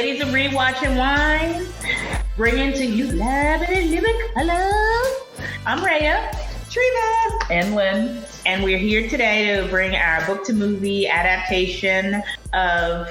ladies of Rewatch and Wine, bringing to you Love and Living Color. I'm Raya, Trina, and Lynn. And we're here today to bring our book to movie adaptation of...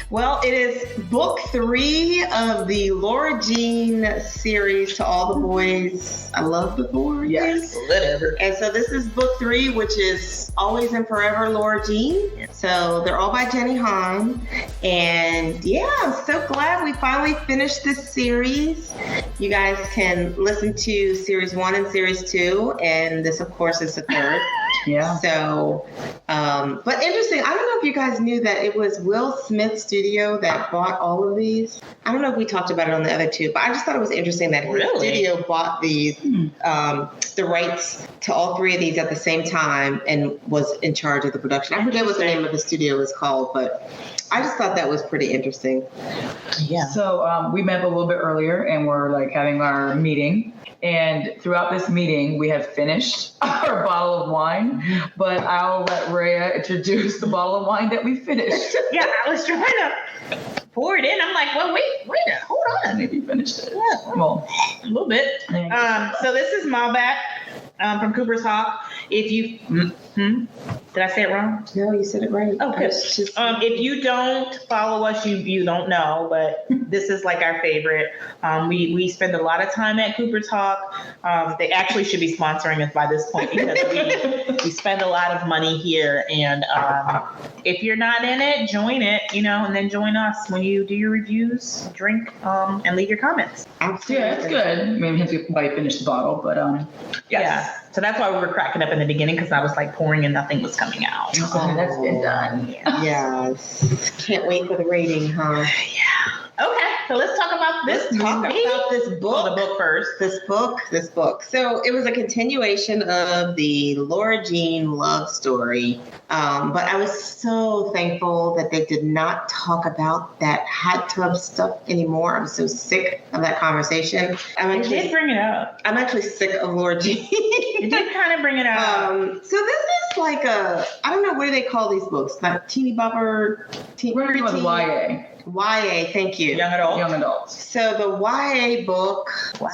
Well, it is book 3 of the Lara Jean series, To All the Boys I Love Before. Yes, whatever. And so this is book 3, which is Always and Forever Lara Jean. So they're all by Jenny Han. And yeah, I'm so glad we finally finished this series. You guys can listen to series 1 and series 2. And this, of course, is the third. Yeah. So, but interesting. I don't know if you guys knew that it was Will Smith's studio that bought all of these. I don't know if we talked about it on the other two, but I just thought it was interesting that his studio bought these, the rights to all 3 of these at the same time and was in charge of the production. I forget what the name of the studio is called, but I just thought that was pretty interesting. Yeah. So we met a little bit earlier and we're like having our meeting. And throughout this meeting, we have finished our bottle of wine, but I'll let Rhea introduce the bottle of wine that we finished. Yeah, I was trying to pour it in. I'm like, well, wait, hold on. Maybe you finished it. Yeah, well, a little bit. So this is Malbec from Cooper's Hawk. If you... Did I say it wrong? No, you said it right. Oh, good. If you don't follow us, you don't know, but this is like our favorite. We spend a lot of time at Cooper's Hawk. They actually should be sponsoring us by this point because we spend a lot of money here. And if you're not in it, join it, and then join us when you do your reviews, drink, and leave your comments. Absolutely. Yeah, it's good. I mean, hence why you finished the bottle, but yes. Yeah. So that's why we were cracking up in the beginning because I was like pouring and nothing was coming out. Oh, that's been done. Yes. Can't wait for the rating, huh? Yeah. Okay, so let's talk about this. Let's talk about this book. Well, the book first. This book. So it was a continuation of the Lara Jean love story. But I was so thankful that they did not talk about that hot tub stuff anymore. I'm so sick of that conversation. They did bring it up. I'm actually sick of Lara Jean. You did kind of bring it up. So this is like I don't know, what do they call these books? Like teeny bopper? We're talking about YA. YA, thank you. Young adults. So the YA book,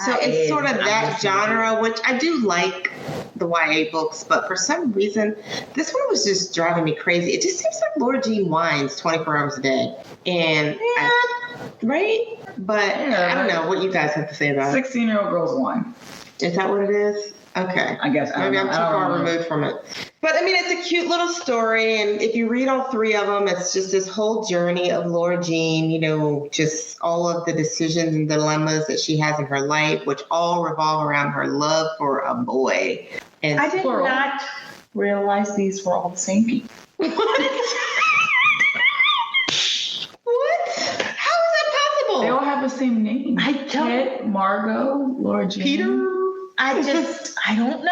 so it's sort of that genre, which I do like the YA books, but for some reason, this one was just driving me crazy. It just seems like Lara Jean whines 24 hours a day. And right? But I don't know what you guys have to say about it. 16-year-old girls whine. Is that what it is? Okay. I guess. Maybe I'm too far removed from it. But I mean, it's a cute little story. And if you read all 3 of them, it's just this whole journey of Lara Jean, just all of the decisions and dilemmas that she has in her life, which all revolve around her love for a boy. And I did not realize these were all the same people. What? How is that possible? They all have the same name. I don't. Ted, Margot, Lara Jean. Peter? I don't know.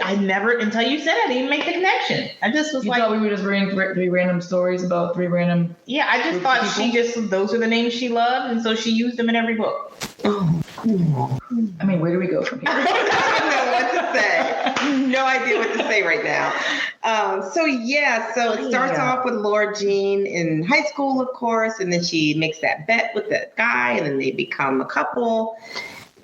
I never, until you said it, I didn't make the connection. I just was you thought we were just reading 3 random stories about 3 random. Yeah, I just thought those are the names she loved, and so she used them in every book. Oh. I mean, where do we go from here? I don't know what to say. No idea what to say right now. So it starts off with Lara Jean in high school, of course, and then she makes that bet with that guy, and then they become a couple.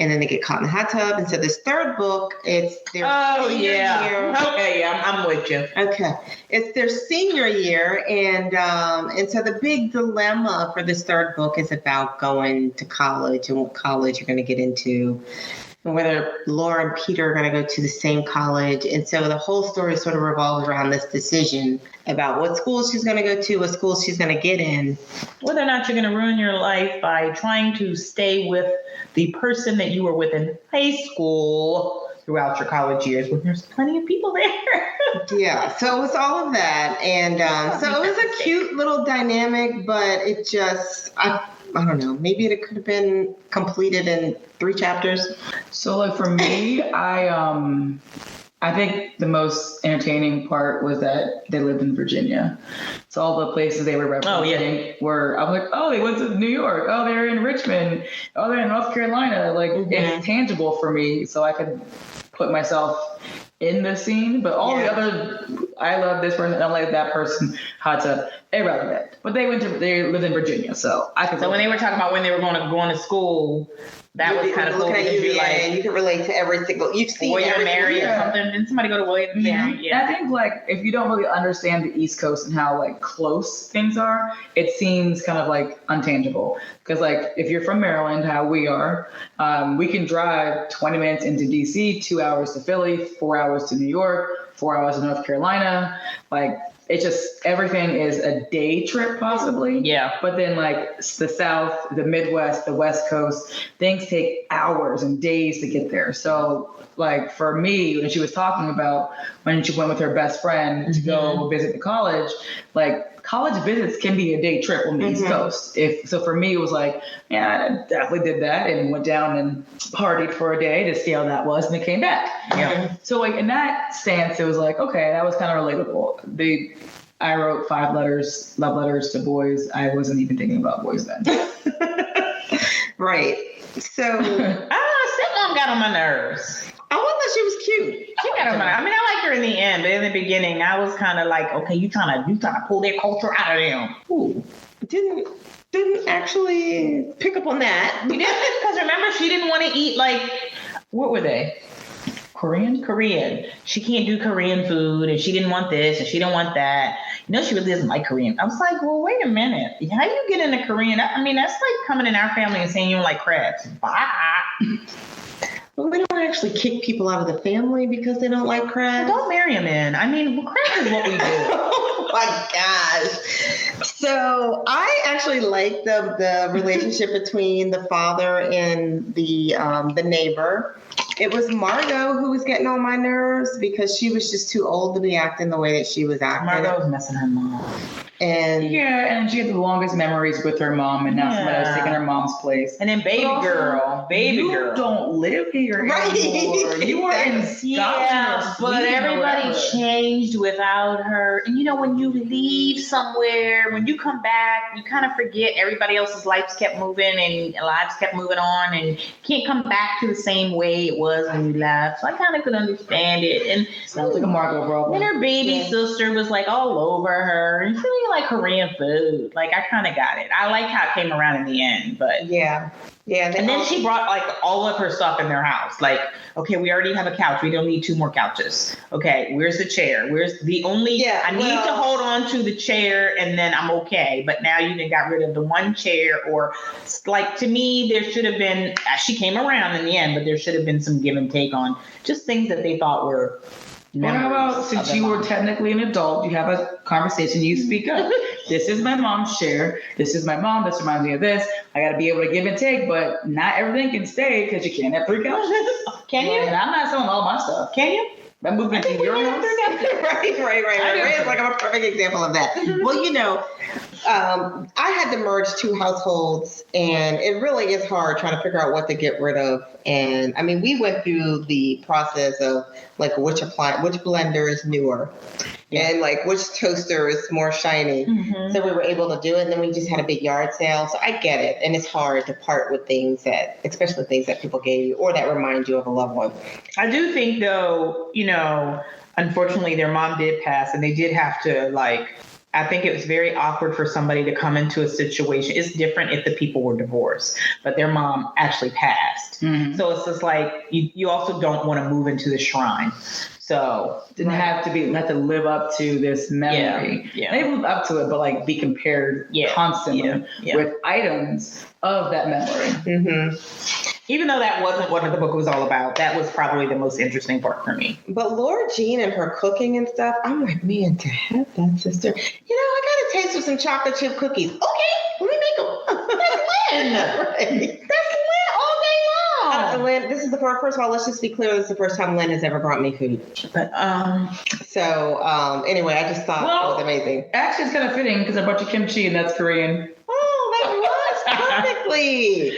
And then they get caught in the hot tub. And so this third book, it's their senior year. Okay, I'm with you. Okay. It's their senior year. And so the big dilemma for this third book is about going to college and what college you're going to get into. And whether Laura and Peter are going to go to the same college. And so the whole story sort of revolves around this decision about what school she's going to go to, what school she's going to get in. Whether or not you're going to ruin your life by trying to stay with the person that you were with in high school throughout your college years when there's plenty of people there. Yeah, so it was all of that. And so it was a cute little dynamic, but it just, I don't know, maybe it could have been completed in 3 chapters. So like for me, I think the most entertaining part was that they lived in Virginia. So all the places they were representing were, I'm like, oh, they went to New York. Oh, they're in Richmond. Oh, they're in North Carolina. Like, it's tangible for me, so I could put myself in the scene. But all the other I love this person, I don't like that person, hot tub, irrelevant. But they lived in Virginia, so I could. So when they were talking about when they were going to school, that was kind of cool because you like, you can relate to every single, you've seen William and Mary or something. Didn't somebody go to William and Mary? Yeah. I think like if you don't really understand the East Coast and how like close things are, it seems kind of like untangible. Because like if you're from Maryland, how we are, we can drive 20 minutes into DC, 2 hours to Philly, 4 hours to New York, 4 hours to North Carolina. Like it's just everything is a day trip possibly. Yeah. But then like the South, the Midwest, the West Coast, things take hours and days to get there. So like for me, when she was talking about when she went with her best friend to go visit the college, like college visits can be a day trip on the East Coast. So for me, it was like, yeah, I definitely did that and went down and partied for a day to see how that was and then came back. Yeah. So like in that stance, it was like, okay, that was kind of relatable. I wrote 5 love letters to boys. I wasn't even thinking about boys then. Right. So stepmom got on my nerves. I thought she was cute. She got on my. I mean, I liked her in the end, but in the beginning, I was kind of like, okay, you trying to pull their culture out of them. Ooh, didn't actually pick up on that. You didn't, because remember, she didn't want to eat like, what were they? Korean. She can't do Korean food, and she didn't want this, and she didn't want that. You know, she really doesn't like Korean. I was like, well, wait a minute. How you get into Korean? I mean, that's like coming in our family and saying you don't like crabs. Bye. Well, we don't actually kick people out of the family because they don't like crabs. Well, don't marry them in. I mean, crabs is what we do. Oh my gosh. So I actually like the relationship between the father and the neighbor. It was Margot who was getting on my nerves because she was just too old to be acting the way that she was acting. Margot was messing her mom. And she had the longest memories with her mom, and now somebody was taking her mom's place. And then baby girl. You don't live here anymore. You were in Scotland. Yeah, but everybody changed without her. And you know, when you leave somewhere, when you come back, you kind of forget everybody else's lives kept moving and lives kept moving on, and you can't come back to the same way it was when you left. So I kind of could understand it. And sounds like a Margot problem. And her baby sister was like all over her. And she really like Korean food. Like I kind of got it. I liked how it came around in the end, but yeah. And then she brought like all of her stuff in their house. Like, okay, we already have a couch. We don't need 2 more couches. Okay, where's the chair? Where's the only? I need to hold on to the chair and then I'm okay. But now you done got rid of the one chair, or like to me, there should have been. She came around in the end, but there should have been some give and take on just things that they thought were. Well, how about since you were technically an adult, you have a conversation, you speak up. This is my mom's share. This is my mom. This reminds me of this. I got to be able to give and take, but not everything can stay because you can't have 3 couches. Can you? And I'm not selling all my stuff. Can you? I'm moving into your house. Right. It's like I'm a perfect example of that. Well, you know, I had to merge 2 households, and it really is hard trying to figure out what to get rid of. And I mean, we went through the process of like which blender is newer, and like which toaster is more shiny. So we were able to do it, and then we just had a big yard sale. So I get it, and it's hard to part with things especially things that people gave you or that remind you of a loved one. I do think though, you know, unfortunately their mom did pass, and they did have to I think it was very awkward for somebody to come into a situation. It's different if the people were divorced, but their mom actually passed. So it's just like, you also don't want to move into the shrine. So didn't have to live up to this memory. Yeah. They live up to it, but like be compared constantly with items of that memory. Even though that wasn't what the book was all about, that was probably the most interesting part for me. But Lara Jean and her cooking and stuff, I'm like, man, to have that sister. You know, I got a taste of some chocolate chip cookies. Okay, let me make them. That's Lynn. Right. That's Lynn all day long. Lynn, this is first of all, let's just be clear, this is the first time Lynn has ever brought me food. But anyway, I just thought it was amazing. Actually, it's kind of fitting because I brought you kimchi and that's Korean. Oh, that was perfectly.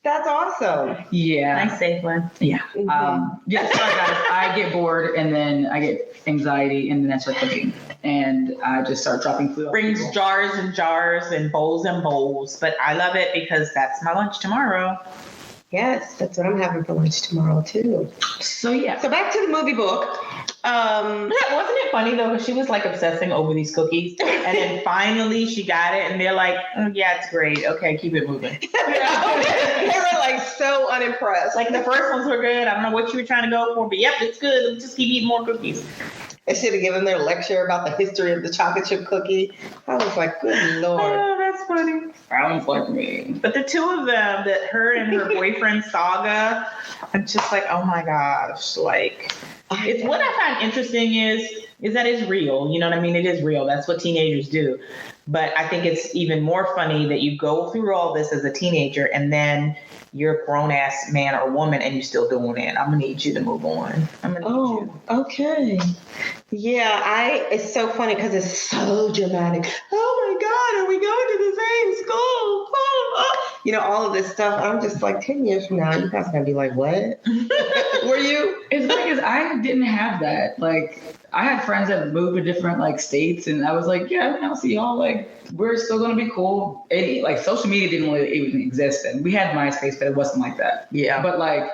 That's awesome. Yeah. Nice safe one. Yeah. Sorry guys. I get bored and then I get anxiety and then I start cooking and I just start dropping food. Brings jars and jars and bowls, but I love it because that's my lunch tomorrow. Yes, that's what I'm having for lunch tomorrow too. So yeah. So back to the movie book. Wasn't it funny though? She was like obsessing over these cookies, and then finally she got it, and they're like, "Yeah, it's great. Okay, keep it moving." They were like so unimpressed. Like the first ones were good. I don't know what you were trying to go for, but yep, it's good. Let's just keep eating more cookies. They should have given their lecture about the history of the chocolate chip cookie. I was like, good Lord. Oh, that's funny. Sounds like me. But the two of them, her and her boyfriend saga, I'm just like, oh my gosh. Like, it's what I find interesting is that it's real. You know what I mean? It is real. That's what teenagers do. But I think it's even more funny that you go through all this as a teenager and then you're a grown-ass man or woman and you're still doing it. I'm going to need you to move on. I'm going to need you. Okay. Yeah, it's so funny because it's so dramatic. Oh my God, are we going to the same school? You know, all of this stuff. I'm just like, 10 years from now, you guys are going to be like, what? Were you? It's like, I didn't have that. Like, I had friends that moved to different like states, and I was like, yeah, I'll see y'all. Like, we're still gonna be cool. Like, social media didn't really even exist then. We had MySpace, but it wasn't like that. Yeah. But like,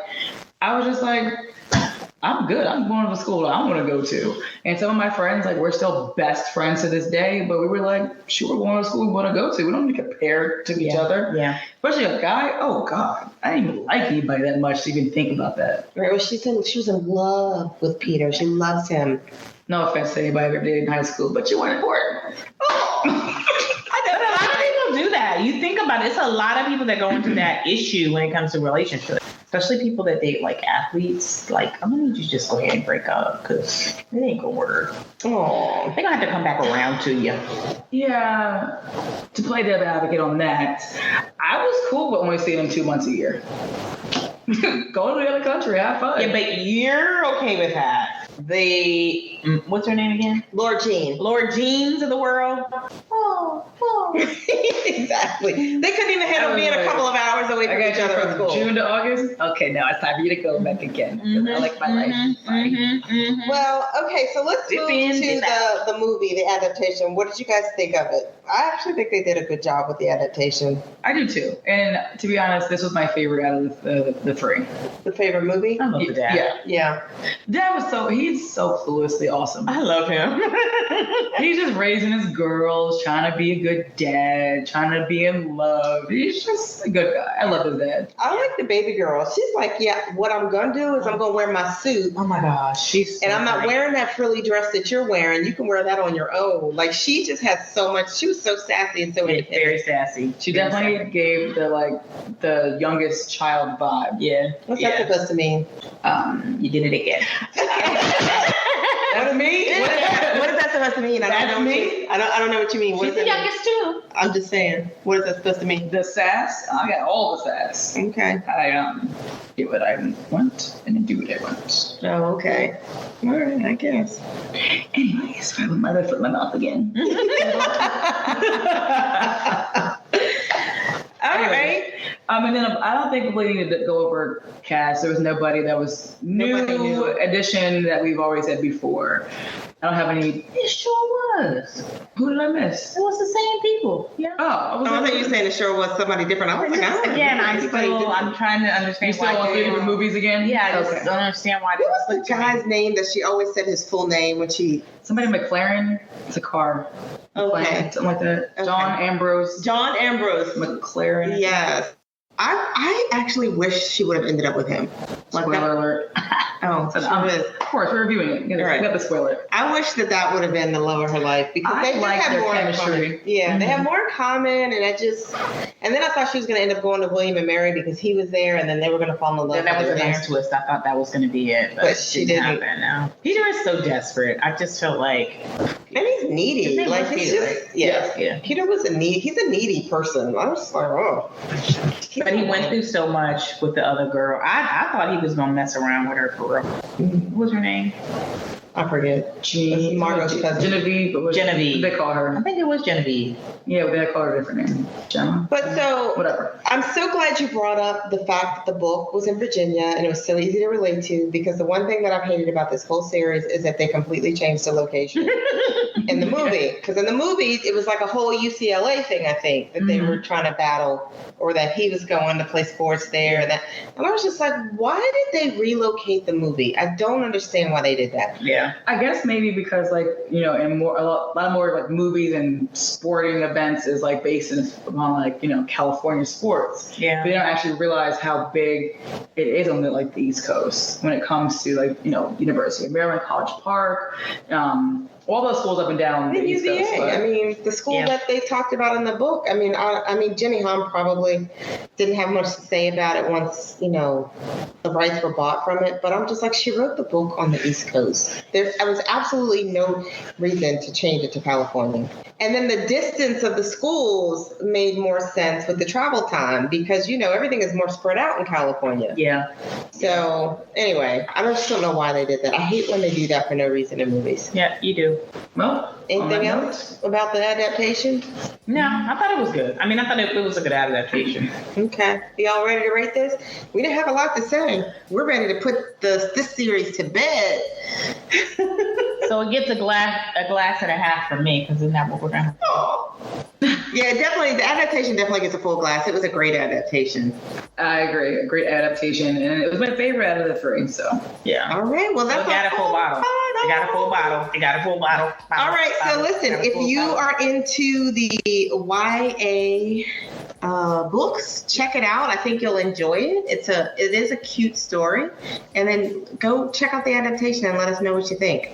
I was just like, I'm good. I'm going to the school I want to go to. And some of my friends, like, we're still best friends to this day. But we were like, sure, we're going to school we want to go to. We don't need to compare to each other. Yeah. Especially a guy. Oh God, I didn't even like anybody that much to even think about that. Right. Well, she was in love with Peter. She loves him. No offense to anybody I've ever dated in high school, but you weren't important. Oh. I know a lot of people do that. You think about it, it's a lot of people that go into that issue when it comes to relationships, especially people that date like athletes. Like, I'm gonna need you to just go ahead and break up because it ain't gonna work. Oh, they're gonna have to come back around to you. Yeah, to play devil's advocate on that, I was cool with only seeing him 2 months a year. Go to the other country, have fun. Yeah, but you're okay with that. What's her name again? Lord Jeans of the world. Oh. Exactly. They couldn't even handle being a couple of hours away from each other at school. June to August? Okay, now it's time for you to go back again. I like my life. Well, okay, so let's move to the movie, the adaptation. What did you guys think of it? I actually think they did a good job with the adaptation. I do too. And to be honest, this was my favorite out of the three. The favorite movie? I love the dad. Yeah. Dad was he's so cluelessly awesome. I love him. He's just raising his girls, trying to be a good dad, trying to be in love. He's just a good guy. I love his dad. I like the baby girl. She's like, yeah, what I'm going to do is I'm going to wear my suit. Oh my gosh. And I'm not wearing that frilly dress that you're wearing. You can wear that on your own. Like, she just has so much. She was so sassy and so independent. Very sassy. She definitely gave the youngest child vibe. Yeah. What's that supposed to mean? You did it again. That's me? What is that supposed to mean? I don't know what you mean. She's the youngest too. I'm just saying. What is that supposed to mean? The sass? I got all the sass. Okay. I do what I want and then do what I want. Oh, okay. All right, I guess. Anyways, I put my foot in my mouth again. All right. And then I don't think we needed to go over cast. There was nobody that was new addition that we've always had before. I don't have any. It sure was. Who did I miss? It was the same people. Yeah. I thought you were saying it sure was somebody different. I was like, I'm trying to understand. You still want 3 different movies again? Yeah, I just don't understand why. What was the guy's name that she always said his full name when she? Somebody McLaren. It's a car. Okay. McLaren, something like that. Okay. John Ambrose McLaren. Yes. I actually wish she would have ended up with him. Spoiler alert. Oh, so of course, we're reviewing it. We got the spoiler. I wish that would have been the love of her life because they like have more chemistry. Yeah, they have more in common, and then I thought she was going to end up going to William and Mary because he was there, and then they were going to fall in love. Then that was a nice twist. I thought that was going to be it, but she didn't happen. Now Peter is so desperate. I just felt like, and he's needy. Like he's Peter, just yeah. Peter was he's a needy person. I was like, oh. But he went through so much with the other girl. I thought he was going to mess around with her for real. What was her name? I forget. Margot's cousin. Genevieve. They call her. I think it was Genevieve. Yeah, but they call her a different name. Gemma. But so whatever. I'm so glad you brought up the fact that the book was in Virginia and it was so easy to relate to, because the one thing that I've hated about this whole series is that they completely changed the location in the movie. Because in the movies, it was like a whole UCLA thing, I think, that they were trying to battle, or that he was going to play sports there. And I was just like, why did they relocate the movie? I don't understand why they did that. Yeah. Yeah. I guess maybe because like, you know, and a lot more like movies and sporting events is like based upon like, you know, California sports. Yeah. They don't actually realize how big it is on the like the East Coast when it comes to like, you know, University of Maryland, College Park, all those schools up and down the East Coast. UVA. I mean, the school that they talked about in the book. I mean, Jenny Han probably didn't have much to say about it once, you know, the rights were bought from it. But I'm just like, she wrote the book on the East Coast. There was absolutely no reason to change it to California. And then the distance of the schools made more sense with the travel time because, you know, everything is more spread out in California. Yeah. So anyway, I just don't know why they did that. I hate when they do that for no reason in movies. Yeah, you do. Well, anything else about the adaptation? No, I thought it was good. I mean, I thought it was a good adaptation. Okay. Y'all ready to rate this? We didn't have a lot to say. We're ready to put this series to bed. So it gets a glass and a half for me, because isn't that what we're gonna? Oh. Yeah, definitely. The adaptation definitely gets a full glass. It was a great adaptation. I agree. A great adaptation, and it was my favorite out of the three. So yeah. All right. Well, that's got a full bottle. It got a full bottle. It got a full bottle. All right. So listen, if you are into the YA books, check it out. I think you'll enjoy it. It is a cute story, and then go check out the adaptation and let us know what you think.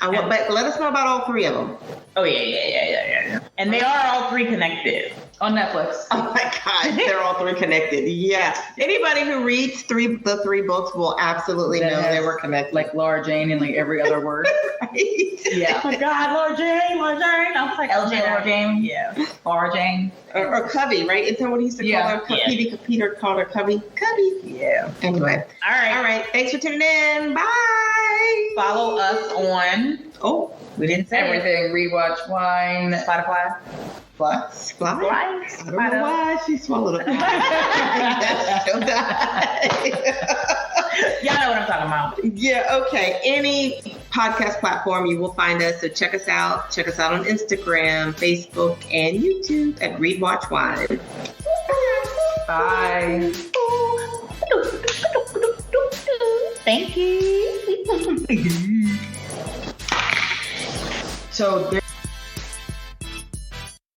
But let us know about all three of them. Oh yeah. And they are all three connected on Netflix. Oh my God, they're all three connected. Yeah. Anybody who reads the three books will absolutely know they were connected. Like Lara Jane and like every other word. Right? Yeah. Oh my God, Lara Jane. I was like, LJ Lara Jane. Yeah. Lara Jane. Or Covey, right? Isn't that what he used to call her? Yeah. Peter called her Covey. Covey. Yeah. Anyway. All right. Thanks for tuning in. Bye. Follow us on. Oh, we didn't say everything. Rewatch Wine. Spotify. Fly? I don't know why she swallowed it. She'll die. Y'all know what I'm talking about. Yeah, okay. Any podcast platform, you will find us. So check us out. Check us out on Instagram, Facebook, and YouTube at Read, Watch, Wine. Bye. Thank you. So